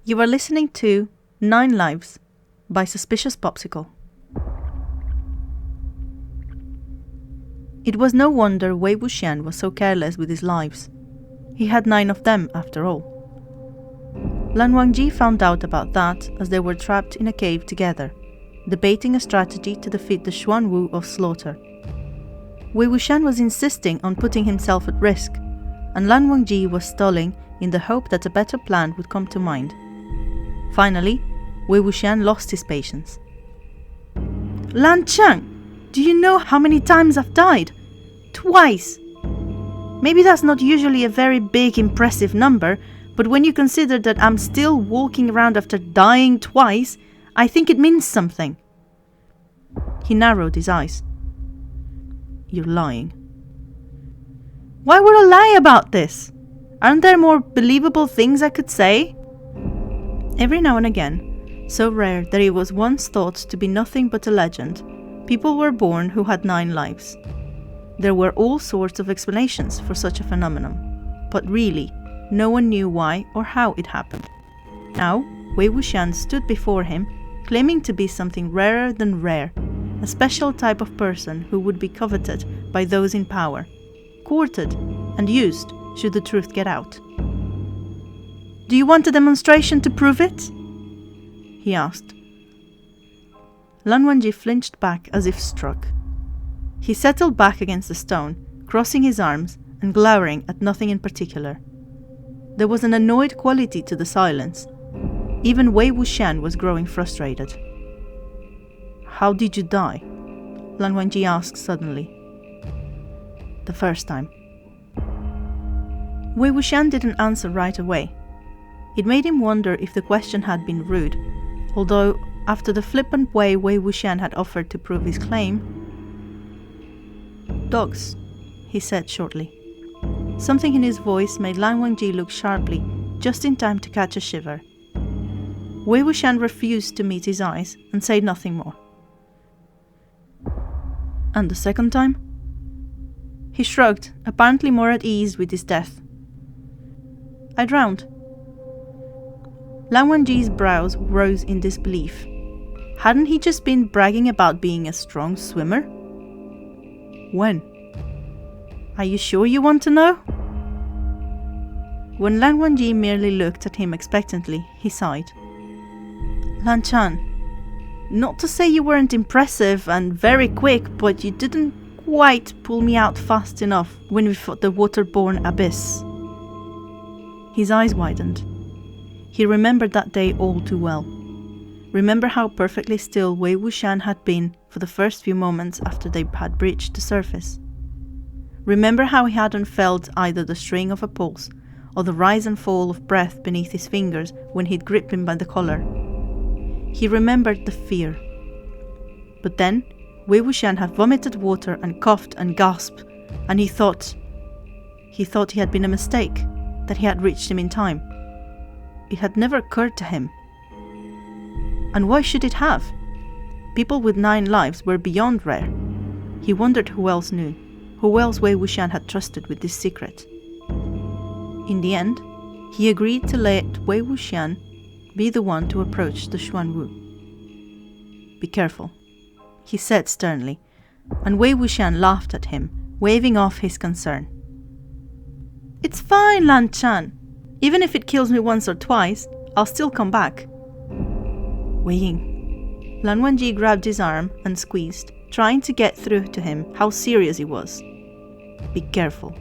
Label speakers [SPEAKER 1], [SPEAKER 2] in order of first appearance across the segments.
[SPEAKER 1] You are listening to 9 Lives by Suspicious Popsicle. It was no wonder Wei Wuxian was so careless with his lives. He had 9 of them, after all. Lan Wangji found out about that as they were trapped in a cave together, debating a strategy to defeat the Xuanwu of slaughter. Wei Wuxian was insisting on putting himself at risk, and Lan Wangji was stalling in the hope that a better plan would come to mind. Finally, Wei Wuxian lost his patience. "Lan Chang, do you know how many times I've died? Twice! Maybe that's not usually a very big, impressive number, but when you consider that I'm still walking around after dying twice, I think it means something." He narrowed his eyes. "You're lying." "Why would I lie about this? Aren't there more believable things I could say?" Every now and again, so rare that it was once thought to be nothing but a legend, people were born who had 9 lives. There were all sorts of explanations for such a phenomenon, but really, no one knew why or how it happened. Now, Wei Wuxian stood before him, claiming to be something rarer than rare, a special type of person who would be coveted by those in power, courted and used should the truth get out. "Do you want a demonstration to prove it?" he asked. Lan Wangji flinched back as if struck. He settled back against the stone, crossing his arms and glowering at nothing in particular. There was an annoyed quality to the silence. Even Wei Wuxian was growing frustrated. "How did you die?" Lan Wangji asked suddenly. "The first time." Wei Wuxian didn't answer right away. It made him wonder if the question had been rude, although after the flippant way Wei Wuxian had offered to prove his claim. "Dogs," he said shortly. Something in his voice made Lan Wangji look sharply, just in time to catch a shiver. Wei Wuxian refused to meet his eyes and said nothing more. "And the second time?" He shrugged, apparently more at ease with his death. "I drowned." Lan Wangji's brows rose in disbelief. Hadn't he just been bragging about being a strong swimmer? "When?" "Are you sure you want to know?" When Lan Wangji merely looked at him expectantly, he sighed. "Lan Chan, not to say you weren't impressive and very quick, but you didn't quite pull me out fast enough when we fought the waterborne abyss." His eyes widened. He remembered that day all too well. Remember how perfectly still Wei Wuxian had been for the first few moments after they had breached the surface. Remember how he hadn't felt either the string of a pulse or the rise and fall of breath beneath his fingers when he'd gripped him by the collar. He remembered the fear. But then, Wei Wuxian had vomited water and coughed and gasped, and he thought he had been a mistake, that he had reached him in time. It had never occurred to him. And why should it have? People with 9 lives were beyond rare. He wondered who else knew, who else Wei Wuxian had trusted with this secret. In the end, he agreed to let Wei Wuxian be the one to approach the Xuanwu. "Be careful," he said sternly, and Wei Wuxian laughed at him, waving off his concern. "It's fine, Lan Chan. Even if it kills me once or twice, I'll still come back." Weighing. Lan Wangji grabbed his arm and squeezed, trying to get through to him how serious he was. "Be careful."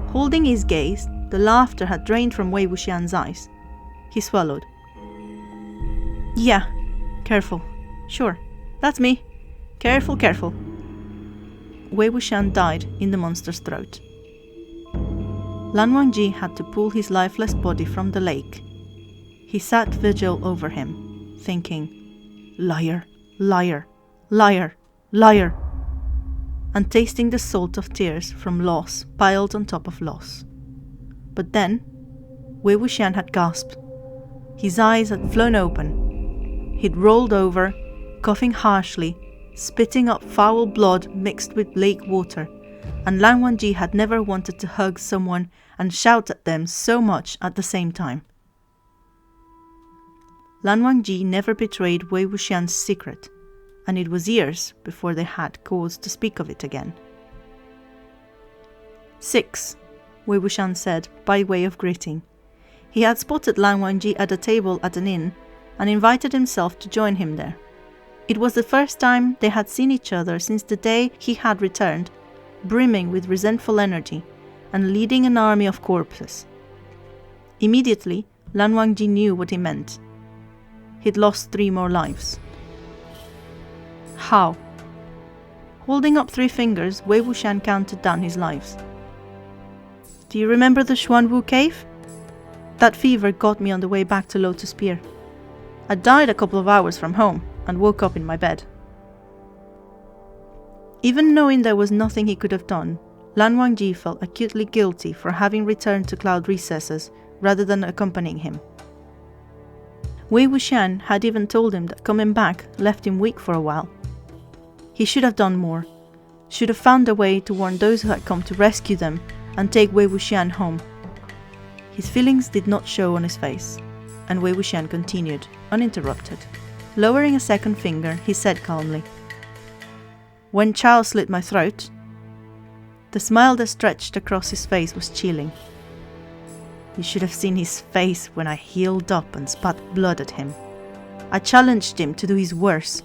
[SPEAKER 1] Holding his gaze, the laughter had drained from Wei Wuxian's eyes. He swallowed. "Yeah, careful. Sure, that's me. Careful, careful." Wei Wuxian died in the monster's throat. Lan Wangji had to pull his lifeless body from the lake. He sat vigil over him, thinking, "Liar, liar, liar, liar," and tasting the salt of tears from loss piled on top of loss. But then, Wei Wuxian had gasped. His eyes had flown open. He'd rolled over, coughing harshly, spitting up foul blood mixed with lake water, and Lan Wangji had never wanted to hug someone and shout at them so much at the same time. Lan Wangji never betrayed Wei Wuxian's secret, and it was years before they had cause to speak of it again. 6. Wei Wuxian said, by way of greeting. He had spotted Lan Wangji at a table at an inn and invited himself to join him there. It was the first time they had seen each other since the day he had returned, brimming with resentful energy and leading an army of corpses. Immediately, Lan Wangji knew what he meant. He'd lost 3 more lives. How? Holding up 3 fingers, Wei Wuxian counted down his lives. Do you remember the Xuanwu cave? That fever got me on the way back to Lotus Pier. I died a couple of hours from home and woke up in my bed. Even knowing there was nothing he could have done, Lan Wangji felt acutely guilty for having returned to cloud recesses rather than accompanying him. Wei Wuxian had even told him that coming back left him weak for a while. He should have done more, should have found a way to warn those who had come to rescue them and take Wei Wuxian home. His feelings did not show on his face, and Wei Wuxian continued, uninterrupted. Lowering a second finger, he said calmly, "When Chao slit my throat..." The smile that stretched across his face was chilling. You should have seen his face when I healed up and spat blood at him. I challenged him to do his worst,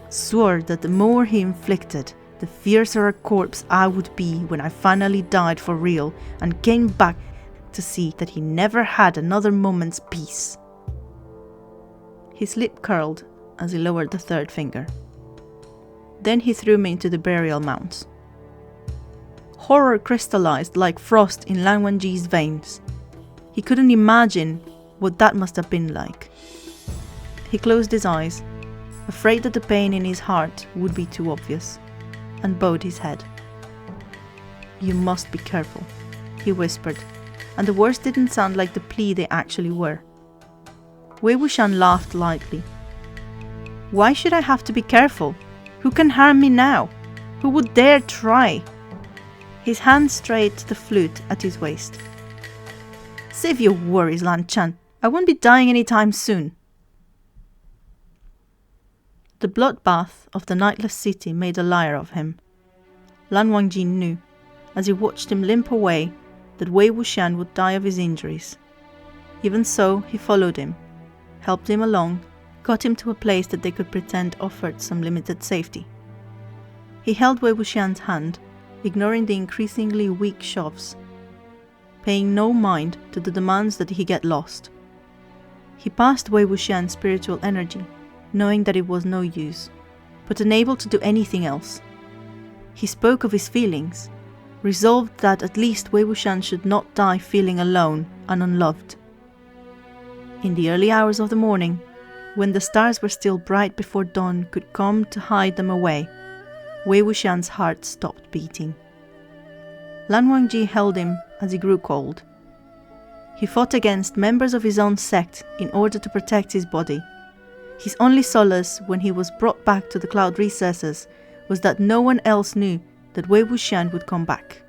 [SPEAKER 1] swore that the more he inflicted, the fiercer a corpse I would be when I finally died for real and came back to see that he never had another moment's peace. His lip curled as he lowered the third finger. Then he threw me into the burial mounds. Horror crystallized like frost in Lan Wangji's veins. He couldn't imagine what that must have been like. He closed his eyes, afraid that the pain in his heart would be too obvious, and bowed his head. "You must be careful," he whispered, and the words didn't sound like the plea they actually were. Wei Wuxian laughed lightly. "Why should I have to be careful? Who can harm me now? Who would dare try?" His hand strayed to the flute at his waist. "Save your worries, Lan Chan. I won't be dying anytime soon." The bloodbath of the nightless city made a liar of him. Lan Wangji knew, as he watched him limp away, that Wei Wuxian would die of his injuries. Even so, he followed him, helped him along, got him to a place that they could pretend offered some limited safety. He held Wei Wuxian's hand, ignoring the increasingly weak shoves, paying no mind to the demands that he get lost. He passed Wei Wuxian's spiritual energy, knowing that it was no use, but unable to do anything else. He spoke of his feelings, resolved that at least Wei Wuxian should not die feeling alone and unloved. In the early hours of the morning, when the stars were still bright before dawn could come to hide them away, Wei Wuxian's heart stopped beating. Lan Wangji held him as he grew cold. He fought against members of his own sect in order to protect his body. His only solace when he was brought back to the cloud recesses was that no one else knew that Wei Wuxian would come back.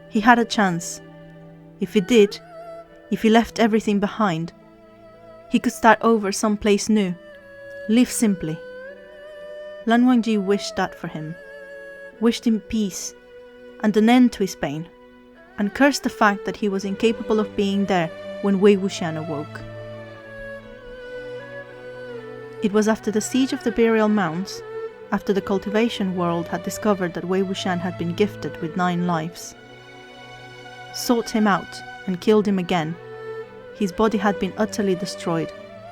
[SPEAKER 1] He had a chance. If he did, if he left everything behind, he could start over someplace new, live simply. Lan Wangji wished that for him, wished him peace and an end to his pain, and cursed the fact that he was incapable of being there when Wei Wuxian awoke. It was after the siege of the burial mounds, after the cultivation world had discovered that Wei Wuxian had been gifted with 9 lives, sought him out and killed him again. His body had been utterly destroyed,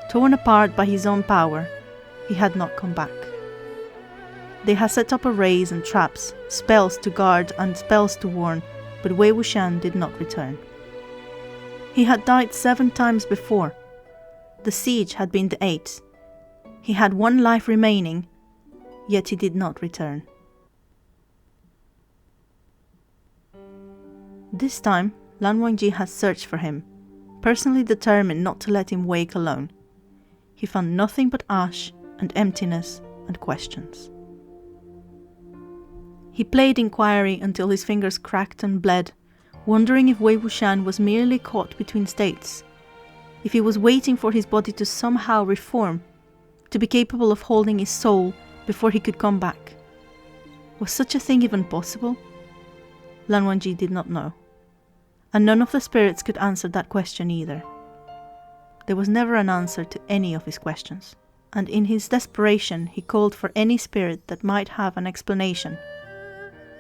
[SPEAKER 1] torn apart by his own power. He had not come back. They had set up arrays and traps, spells to guard and spells to warn, but Wei Wuxian did not return. He had died 7 times before. The siege had been the 8th. He had 1 life remaining, yet he did not return. This time, Lan Wangji had searched for him, personally determined not to let him wake alone. He found nothing but ash and emptiness and questions. He played inquiry until his fingers cracked and bled, wondering if Wei Wuxian was merely caught between states. if he was waiting for his body to somehow reform, to be capable of holding his soul before he could come back. Was such a thing even possible? Lan Wangji did not know, and none of the spirits could answer that question either. There was never an answer to any of his questions, and in his desperation he called for any spirit that might have an explanation.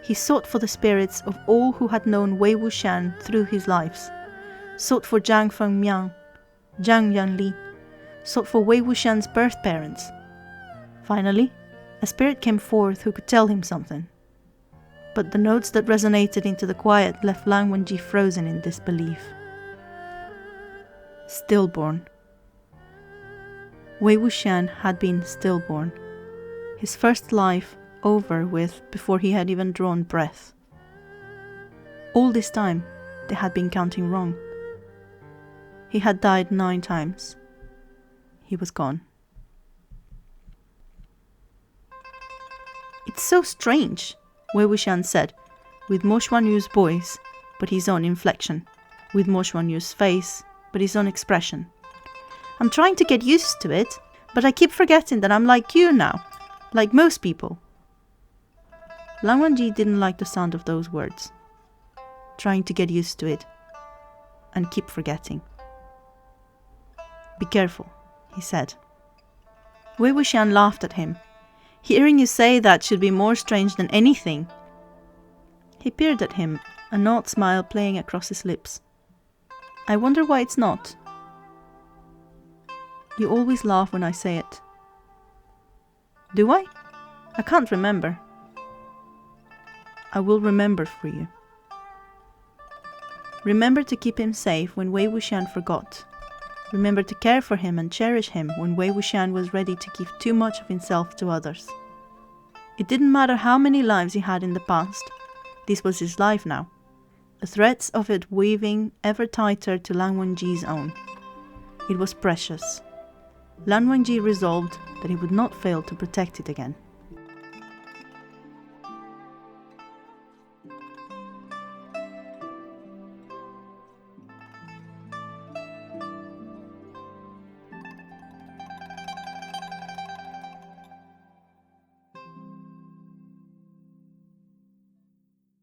[SPEAKER 1] He sought for the spirits of all who had known Wei Wuxian through his lives, sought for Zhang Fengmiang, Zhang Yanli, sought for Wei Wuxian's birth parents. Finally, a spirit came forth who could tell him something. But the notes that resonated into the quiet left Lan Wangji frozen in disbelief. Stillborn. Wei Wuxian had been stillborn, his first life over with before he had even drawn breath. All this time, they had been counting wrong. He had died 9 times. He was gone. "It's so strange," Wei Wuxian said, with Mo Xuanyu's voice, but his own inflection, with Mo Xuanyu's face, but his own expression. "I'm trying to get used to it, but I keep forgetting that I'm like you now, like most people." Lan Wangji didn't like the sound of those words. Trying to get used to it, and keep forgetting. "Be careful," he said. Wei Wuxian laughed at him. "Hearing you say that should be more strange than anything." He peered at him, an odd smile playing across his lips. "I wonder why it's not." "You always laugh when I say it." "Do I? I can't remember." "I will remember for you." Remember to keep him safe when Wei Wuxian forgot. Remember to care for him and cherish him when Wei Wuxian was ready to give too much of himself to others. It didn't matter how many lives he had in the past. This was his life now, the threads of it weaving ever tighter to Lan Wangji's own. It was precious. Lan Wangji resolved that he would not fail to protect it again.